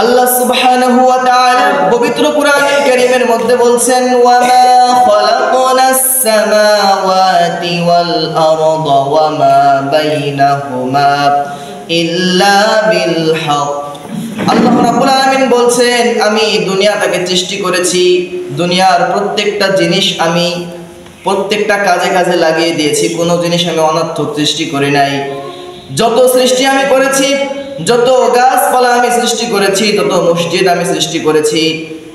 আল্লাহ সুবহানাহু ওয়া তাআলা পবিত্র কুরআনুল কারীমের মধ্যে বলছেন ওয়া মা খালাকনাস সামাওয়াতি ওয়াল আরদা ওয়া মা বাইনাহুমা ইল্লা বিল হক। আল্লাহ রাব্বুল আলামিন বলছেন আমি দুনিয়াটাকে সৃষ্টি করেছি, দুনিয়ার প্রত্যেকটা জিনিস আমি প্রত্যেকটা কাজে কাজে লাগিয়ে দিয়েছি, কোনো জিনিস আমি অনর্থক সৃষ্টি করি নাই। যত সৃষ্টি আমি করেছি, যত গাছপালা আমি সৃষ্টি করেছি, তত মসজিদ আমি সৃষ্টি করেছি,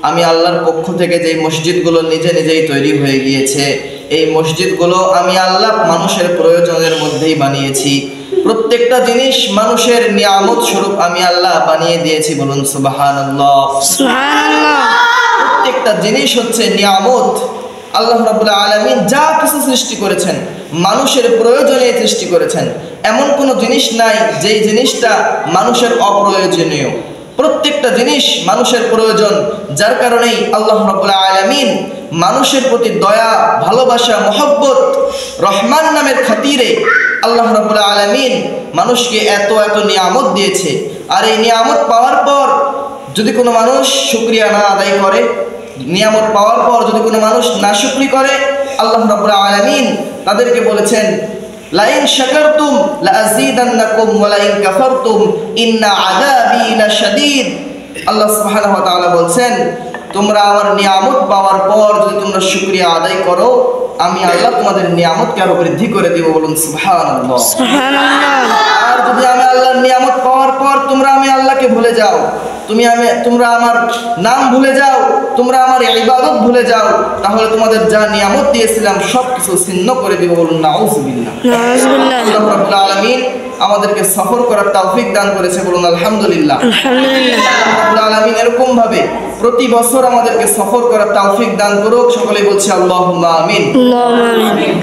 আমি আল্লাহর পক্ষ থেকে যে মসজিদগুলো নিজে নিজেই তৈরি হয়ে গিয়েছে, এই মসজিদগুলো আমি আল্লাহ মানুষের প্রয়োজনের মধ্যেই বানিয়েছি। প্রত্যেকটা জিনিস মানুষের নিয়ামত স্বরূপ আমি আল্লাহ বানিয়ে দিয়েছি, বলুন সুবহানাল্লাহ। সুবহানাল্লাহ। প্রত্যেকটা জিনিস হচ্ছে নিয়ামত। আল্লাহ রাব্বুল আলামিন যা কিছু সৃষ্টি করেছেন মানুষের প্রয়োজনে সৃষ্টি করেছেন, এমন কোনো জিনিস নাই যেই জিনিসটা মানুষের অপ্রয়োজনীয়। প্রত্যেকটা জিনিস মানুষের প্রয়োজন, যার কারণেই আল্লাহ রাব্বুল আলামিন মানুষের প্রতি দয়া, ভালোবাসা, মহব্বত, রহমান নামের খাতিরে আল্লাহ রাব্বুল আলামিন মানুষকে এত এত নিয়ামত দিয়েছে। আর এই নিয়ামত পাওয়ার পর যদি কোনো মানুষ শুকরিয়া না আদায় করে, নিয়ামত পাওয়ার পর যদি কোনো মানুষ নাশুকরি করে, আল্লাহ রাব্বুল আলামিন তাদেরকে বলেছেন লাইন শাকারতুম লাযীদান্নাকুম ওয়া লাইন কাফারতুম ইন্না আযাবি লাশাদীদ। আল্লাহ সুবহানাহু ওয়া তাআলা বলছেন তোমরা আমার নিয়ামত পাওয়ার পর যদি তোমরা শুকরিয়া আদায় করো, আমি আল্লাহ তোমাদের নিয়ামতকে আরো বৃদ্ধি করে দেব, বলুন সুবহানাল্লাহ। সুবহানাল্লাহ। আর যদি আমি আল্লাহর নিয়ামত পাওয়ার পর তোমরা আমি আল্লাহকে ভুলে যাও, তোমরা আমার নাম ভুলে যাও, তোমরা আমার ইবাদত ভুলে যাও, তাহলে তোমাদের যা নিয়ামত দিয়েছিলাম সব কিছু ছিন্ন করে দেব, বলুন নাউযুবিল্লাহ। নাউযুবিল্লাহ। আল্লাহ রাব্বুল আলামিন আমাদেরকে সফর করার তৌফিক দান করেছে, বলুন আলহামদুলিল্লাহ। আলহামদুলিল্লাহ। আল্লাহ রাব্বুল আলামিন এরকম ভাবে প্রতি বছর আমাদেরকে সফর করার তৌফিক দান করুক। সকলেই বলছি আল্লাহুম্মা আমিন। আল্লাহুম্মা আমিন।